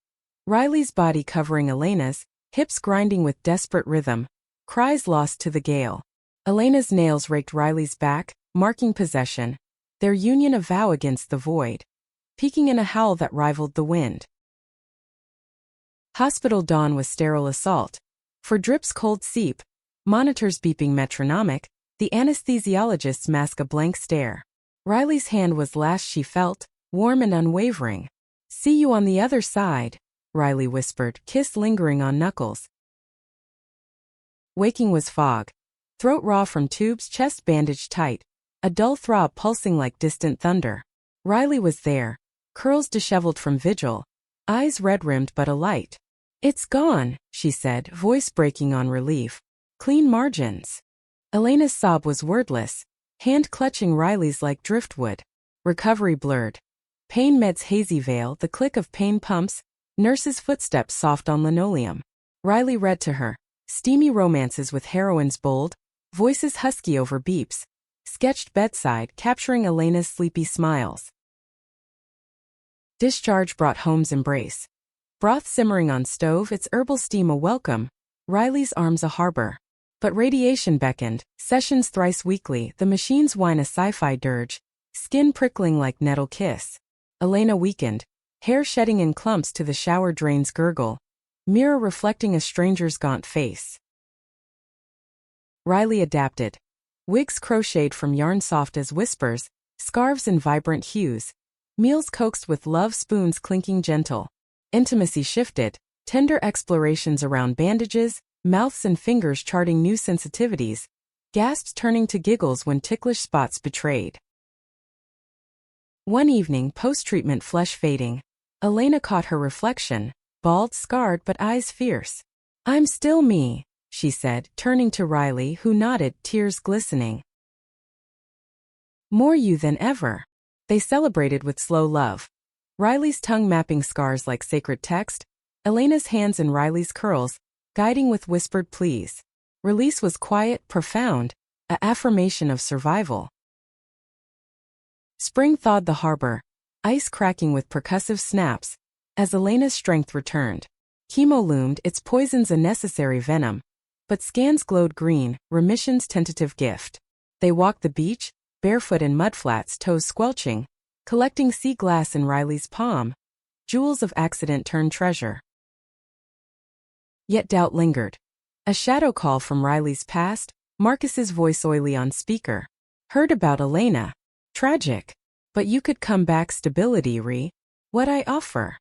Riley's body covering Elena's, hips grinding with desperate rhythm, cries lost to the gale. Elena's nails raked Riley's back, marking possession, their union a vow against the void, peaking in a howl that rivaled the wind. Hospital dawn was sterile assault. For drips cold seep, monitors beeping metronomic, the anesthesiologist's mask a blank stare. Riley's hand was last she felt, warm and unwavering. "See you on the other side," Riley whispered, kiss lingering on knuckles. Waking was fog. Throat raw from tubes, chest bandaged tight, a dull throb pulsing like distant thunder. Riley was there, curls disheveled from vigil, eyes red-rimmed but alight. "It's gone," she said, voice breaking on relief. "Clean margins." Elena's sob was wordless, hand clutching Riley's like driftwood. Recovery blurred. Pain meds hazy veil, the click of pain pumps, nurse's footsteps soft on linoleum. Riley read to her, steamy romances with heroines bold, voices husky over beeps, sketched bedside, capturing Elena's sleepy smiles. Discharge brought home's embrace. Broth simmering on stove, its herbal steam a welcome, Riley's arms a harbor. But radiation beckoned, sessions thrice weekly, the machines whine a sci-fi dirge, skin prickling like nettle kiss. Elena weakened, hair shedding in clumps to the shower drain's gurgle, mirror reflecting a stranger's gaunt face. Riley adapted. Wigs crocheted from yarn soft as whispers, scarves in vibrant hues, meals coaxed with love spoons clinking gentle. Intimacy shifted, tender explorations around bandages, mouths and fingers charting new sensitivities, gasps turning to giggles when ticklish spots betrayed. One evening, post-treatment flesh fading, Elena caught her reflection, bald, scarred but eyes fierce. "I'm still me," she said, turning to Riley, who nodded, tears glistening. "More you than ever." They celebrated with slow love. Riley's tongue mapping scars like sacred text, Elena's hands in Riley's curls, guiding with whispered pleas. Release was quiet, profound, a affirmation of survival. Spring thawed the harbor, ice cracking with percussive snaps, as Elena's strength returned. Chemo loomed, its poisons a necessary venom, but scans glowed green, remission's tentative gift. They walked the beach, barefoot in mudflats, toes squelching, collecting sea glass in Riley's palm, jewels of accident turned treasure. Yet doubt lingered. A shadow call from Riley's past, Marcus's voice oily on speaker. "Heard about Elena. Tragic. But you could come back, stability, what I offer."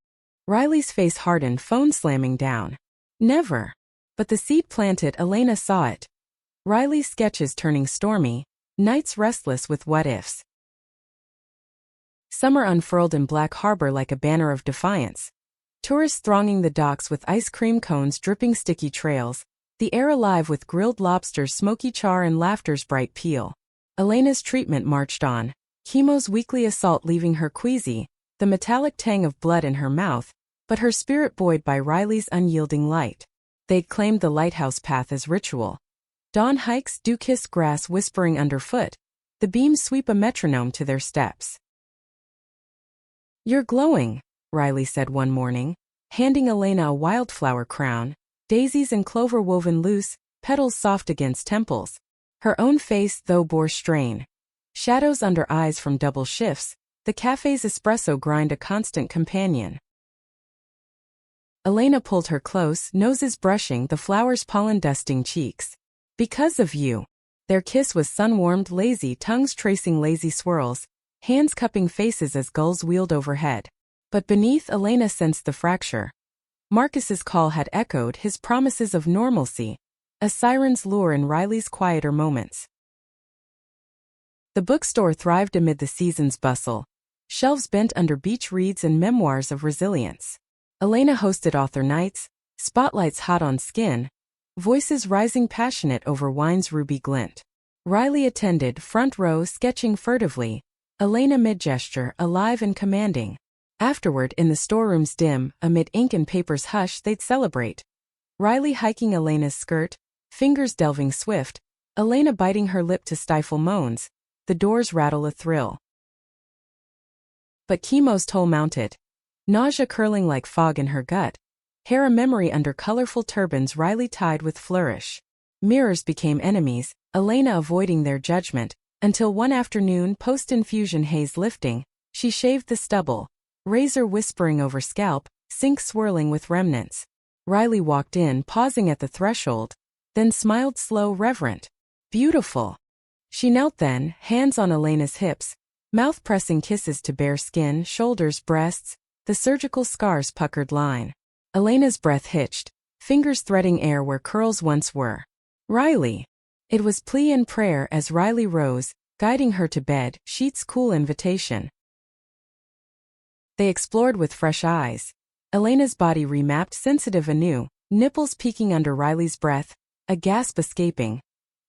Riley's face hardened, phone slamming down. "Never." But the seed planted, Elena saw it. Riley's sketches turning stormy, nights restless with what-ifs. Summer unfurled in Black Harbor like a banner of defiance. Tourists thronging the docks with ice cream cones dripping sticky trails, the air alive with grilled lobster's smoky char and laughter's bright peal. Elena's treatment marched on, chemo's weekly assault leaving her queasy, the metallic tang of blood in her mouth, but her spirit buoyed by Riley's unyielding light. They'd claimed the lighthouse path as ritual. Dawn hikes, dew-kissed grass whispering underfoot, the beams sweep a metronome to their steps. "You're glowing," Riley said one morning, handing Elena a wildflower crown, daisies and clover woven loose, petals soft against temples. Her own face, though, bore strain. Shadows under eyes from double shifts, the cafe's espresso grind a constant companion. Elena pulled her close, noses brushing the flower's pollen-dusting cheeks. "Because of you." Their kiss was sun-warmed, lazy, tongues tracing lazy swirls, hands cupping faces as gulls wheeled overhead. But beneath, Elena sensed the fracture. Marcus's call had echoed his promises of normalcy, a siren's lure in Riley's quieter moments. The bookstore thrived amid the season's bustle, shelves bent under beach reads and memoirs of resilience. Elena hosted author nights, spotlights hot on skin, voices rising passionate over wine's ruby glint. Riley attended, front row, sketching furtively, Elena mid-gesture, alive and commanding. Afterward, in the storeroom's dim, amid ink and paper's hush, they'd celebrate. Riley hiking Elena's skirt, fingers delving swift, Elena biting her lip to stifle moans, the doors rattle a thrill. But chemo's toll mounted. Nausea curling like fog in her gut, hair a memory under colorful turbans Riley tied with flourish. Mirrors became enemies, Elena avoiding their judgment, until one afternoon, post-infusion haze lifting, she shaved the stubble, razor whispering over scalp, sink swirling with remnants. Riley walked in, pausing at the threshold, then smiled slow, reverent. "Beautiful." She knelt then, hands on Elena's hips, mouth pressing kisses to bare skin, shoulders, breasts, the surgical scar's puckered line. Elena's breath hitched, fingers threading air where curls once were. "Riley." It was plea and prayer as Riley rose, guiding her to bed, sheets cool invitation. They explored with fresh eyes. Elena's body remapped, sensitive anew, nipples peeking under Riley's breath, a gasp escaping.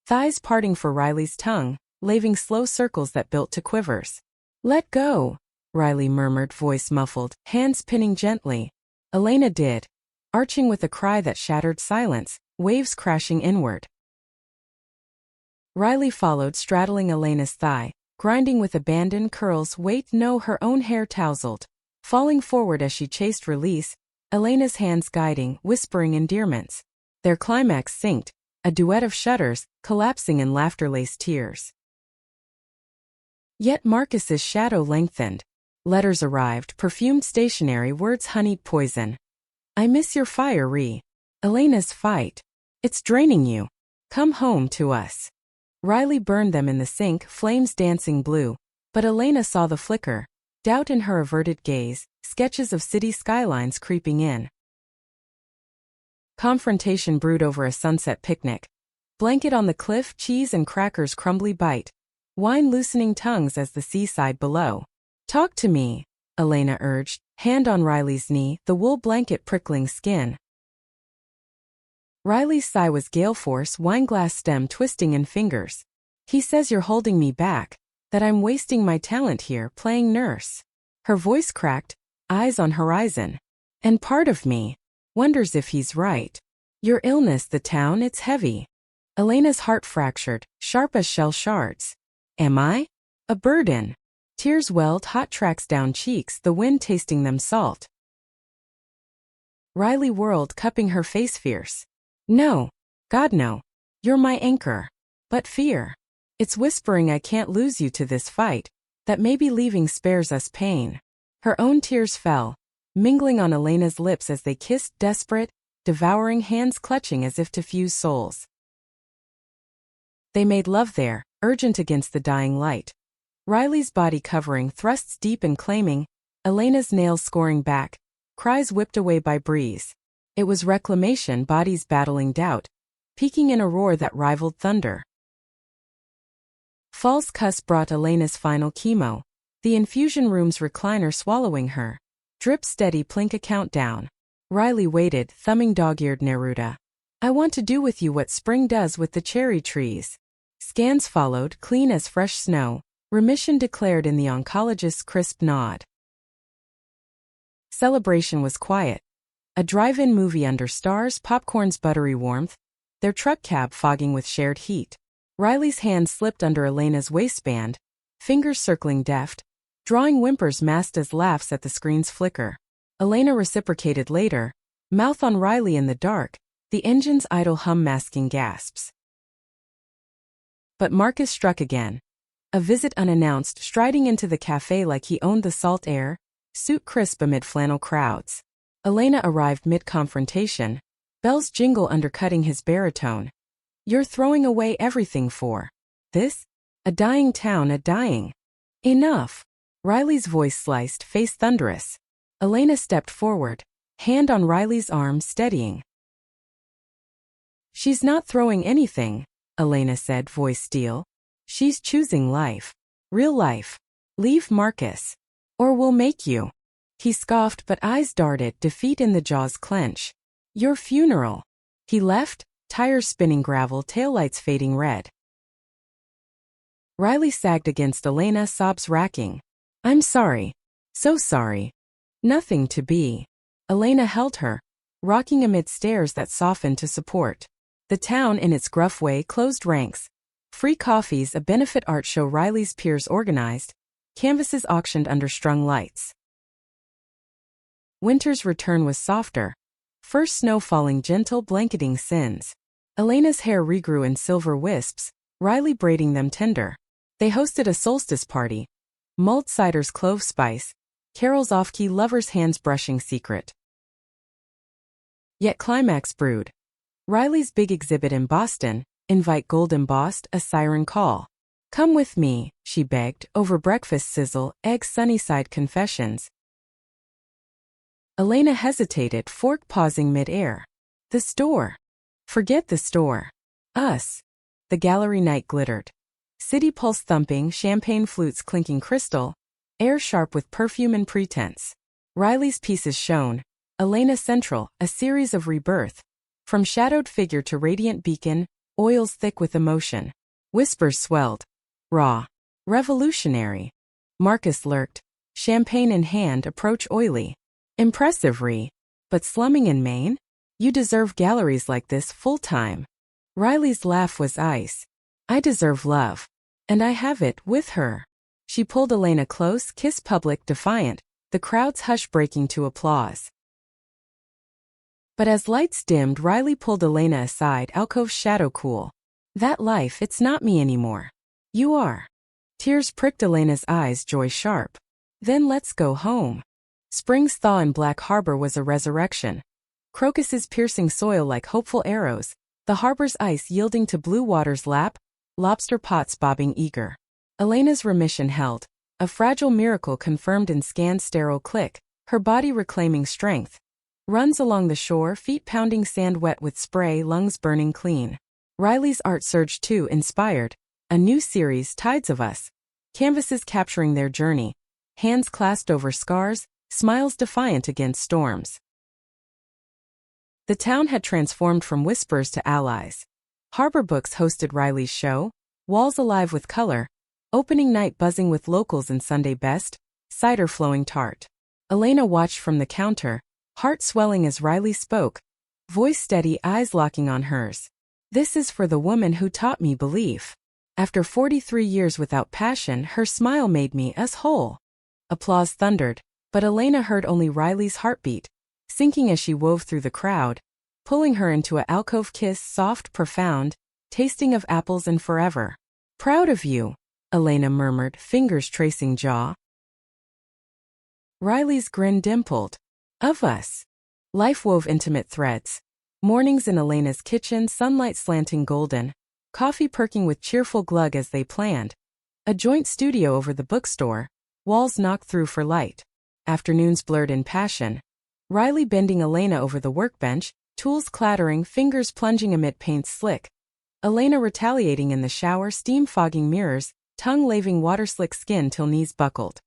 Thighs parting for Riley's tongue, laving slow circles that built to quivers. "Let go," Riley murmured, voice muffled, hands pinning gently. Elena did, arching with a cry that shattered silence, waves crashing inward. Riley followed, straddling Elena's thigh, grinding with abandon, curls, weight, no, her own hair tousled. Falling forward as she chased release, Elena's hands guiding, whispering endearments. Their climax synced, a duet of shudders, collapsing in laughter-laced tears. Yet Marcus's shadow lengthened. Letters arrived, perfumed stationery, words honeyed poison. "I miss your fire, Elena's fight. It's draining you. Come home to us." Riley burned them in the sink, flames dancing blue, but Elena saw the flicker, doubt in her averted gaze, sketches of city skylines creeping in. Confrontation brewed over a sunset picnic. Blanket on the cliff, cheese and crackers crumbly bite, wine loosening tongues as the seaside below. "Talk to me," Elena urged, hand on Riley's knee, the wool blanket prickling skin. Riley's sigh was gale force, wineglass stem twisting in fingers. "He says you're holding me back, that I'm wasting my talent here, playing nurse." Her voice cracked, eyes on horizon. "And part of me wonders if he's right. Your illness, the town, it's heavy." Elena's heart fractured, sharp as shell shards. "Am I? A burden?" Tears welled, hot tracks down cheeks, the wind tasting them salt. Riley whirled, cupping her face fierce. "No. God no. You're my anchor. But fear. It's whispering I can't lose you to this fight, that maybe leaving spares us pain." Her own tears fell, mingling on Elena's lips as they kissed, desperate, devouring, hands clutching as if to fuse souls. They made love there, urgent against the dying light. Riley's body covering, thrusts deep and claiming, Elena's nails scoring back, cries whipped away by breeze. It was reclamation, bodies battling doubt, peaking in a roar that rivaled thunder. Fall's cuss brought Elena's final chemo, The infusion room's recliner swallowing her. Drip steady plink a countdown. Riley waited, thumbing dog-eared Neruda. I want to do with you what spring does with the cherry trees. Scans followed, clean as fresh snow. Remission declared in the oncologist's crisp nod. Celebration was quiet. A drive-in movie under stars, popcorn's buttery warmth, their truck cab fogging with shared heat. Riley's hand slipped under Elena's waistband, fingers circling deft, drawing whimpers masked as laughs at the screen's flicker. Elena reciprocated later, mouth on Riley in the dark, the engine's idle hum masking gasps. But Marcus struck again. A visit unannounced, striding into the cafe like he owned the salt air, suit crisp amid flannel crowds. Elena arrived mid-confrontation, bells jingle undercutting his baritone. You're throwing away everything for this? A dying town, a dying. Enough. Riley's voice sliced, face thunderous. Elena stepped forward, hand on Riley's arm steadying. She's not throwing anything, Elena said, voice steel. She's choosing life. Real life. Leave Marcus. Or we'll make you. He scoffed but eyes darted, defeat in the jaws clench. Your funeral. He left, tires spinning gravel, taillights fading red. Riley sagged against Elena, sobs racking. I'm sorry. So sorry. Nothing to be. Elena held her, rocking amid stares that softened to support. The town, in its gruff way, closed ranks. Free coffees, a benefit art show Riley's peers organized, canvases auctioned under strung lights. Winter's return was softer. First snow falling gentle, blanketing sins. Elena's hair regrew in silver wisps, Riley braiding them tender. They hosted a solstice party. Mulled cider's clove spice, Carol's off-key lover's hands brushing secret. Yet climax brewed. Riley's big exhibit in Boston, invite gold embossed, a siren call. Come with me, she begged, over breakfast sizzle, egg sunnyside confessions. Elena hesitated, fork pausing mid-air. The store. Forget the store. Us. The gallery night glittered. City pulse thumping, champagne flutes clinking crystal, air sharp with perfume and pretense. Riley's pieces shone, Elena central, a series of rebirth. From shadowed figure to radiant beacon, oils thick with emotion. Whispers swelled. Raw. Revolutionary. Marcus lurked, champagne in hand, approach oily. Impressive but slumming in Maine? You deserve galleries like this full-time. Riley's laugh was ice. I deserve love. And I have it, with her. She pulled Elena close, kiss public, defiant, the crowd's hush breaking to applause. But as lights dimmed, Riley pulled Elena aside, alcove's shadow cool. That life, it's not me anymore. You are. Tears pricked Elena's eyes, joy sharp. Then let's go home. Spring's thaw in Black Harbor was a resurrection. Crocuses piercing soil like hopeful arrows, the harbor's ice yielding to blue water's lap, lobster pots bobbing eager. Elena's remission held, a fragile miracle confirmed in scanned sterile click, her body reclaiming strength. Runs along the shore, feet pounding sand wet with spray, lungs burning clean. Riley's art surged too, inspired. A new series, Tides of Us. Canvases capturing their journey. Hands clasped over scars, smiles defiant against storms. The town had transformed from whispers to allies. Harbor Books hosted Riley's show, walls alive with color, opening night buzzing with locals in Sunday best, cider flowing tart. Elena watched from the counter, heart swelling as Riley spoke, voice steady, eyes locking on hers. This is for the woman who taught me belief. After 43 years without passion, her smile made me us whole. Applause thundered, but Elena heard only Riley's heartbeat, sinking as she wove through the crowd, pulling her into a alcove kiss, soft, profound, tasting of apples and forever. Proud of you, Elena murmured, fingers tracing jaw. Riley's grin dimpled. Of us. Life wove intimate threads. Mornings in Elena's kitchen, sunlight slanting golden, coffee perking with cheerful glug as they planned. A joint studio over the bookstore, walls knocked through for light. Afternoons blurred in passion. Riley bending Elena over the workbench, tools clattering, fingers plunging amid paint's slick. Elena retaliating in the shower, steam fogging mirrors, tongue laving water-slick skin till knees buckled.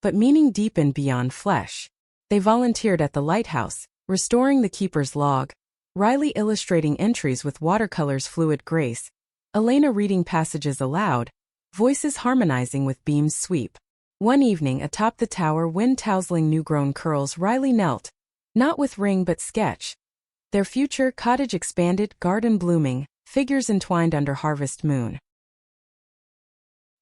but meaning deepened beyond flesh. They volunteered at the lighthouse, restoring the keeper's log, Riley illustrating entries with watercolor's fluid grace, Elena reading passages aloud, voices harmonizing with beam's sweep. One evening atop the tower, wind tousling new-grown curls, Riley knelt, not with ring but sketch. Their future cottage expanded, garden blooming, figures entwined under harvest moon.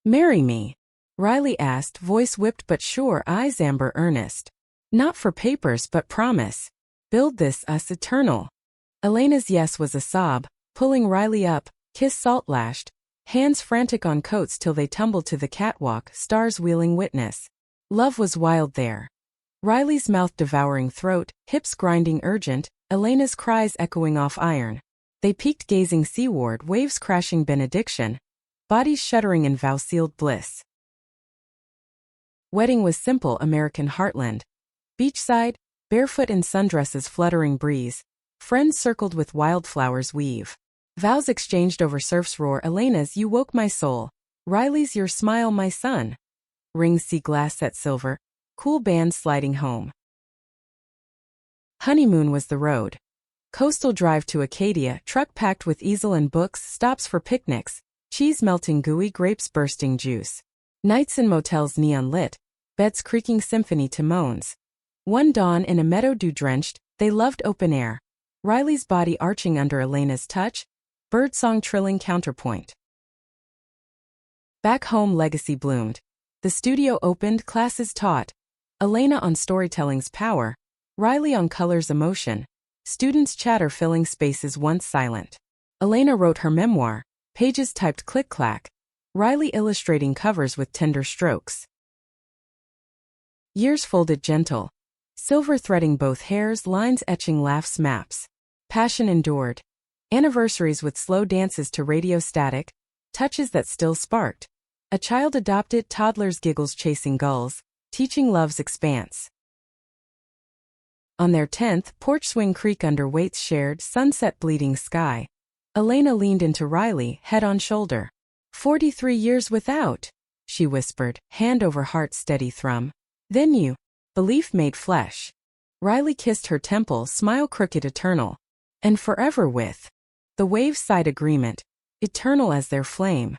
"Marry me?" Riley asked, voice whipped but sure, eyes amber earnest. "Not for papers but promise. Build this us eternal." Elena's yes was a sob, pulling Riley up, kiss salt-lashed, hands frantic on coats till they tumbled to the catwalk, stars wheeling witness. Love was wild there. Riley's mouth devouring throat, hips grinding urgent, Elena's cries echoing off iron. They peeked gazing seaward, waves crashing benediction, bodies shuddering in vow-sealed bliss. Wedding was simple American heartland. Beachside, barefoot in sundresses, fluttering breeze. Friends circled with wildflowers weave. Vows exchanged over surf's roar. Elena's, "You woke my soul." Riley's, "Your smile, my sun." Rings sea glass set silver. Cool bands sliding home. Honeymoon was the road. Coastal drive to Acadia, truck packed with easel and books, stops for picnics, cheese melting gooey, grapes bursting juice. Nights in motels neon lit, beds creaking symphony to moans. One dawn in a meadow dew-drenched, they loved open air. Riley's body arching under Elena's touch, birdsong trilling counterpoint. Back home legacy bloomed. The studio opened, classes taught. Elena on storytelling's power, Riley on color's emotion. Students chatter filling spaces once silent. Elena wrote her memoir, pages typed click-clack. Riley illustrating covers with tender strokes. Years folded gentle. Silver threading both hairs, lines etching laughs, maps. Passion endured. Anniversaries with slow dances to radio static, touches that still sparked. A child adopted, toddlers' giggles chasing gulls, teaching love's expanse. On their 10th, porch swing creak under weights shared, sunset bleeding sky. Elena leaned into Riley, head on shoulder. 43 years without, she whispered, hand over heart's steady thrum. Then you. Belief made flesh. Riley kissed her temple, smile crooked eternal. And forever with. The waves sighed agreement, eternal as their flame.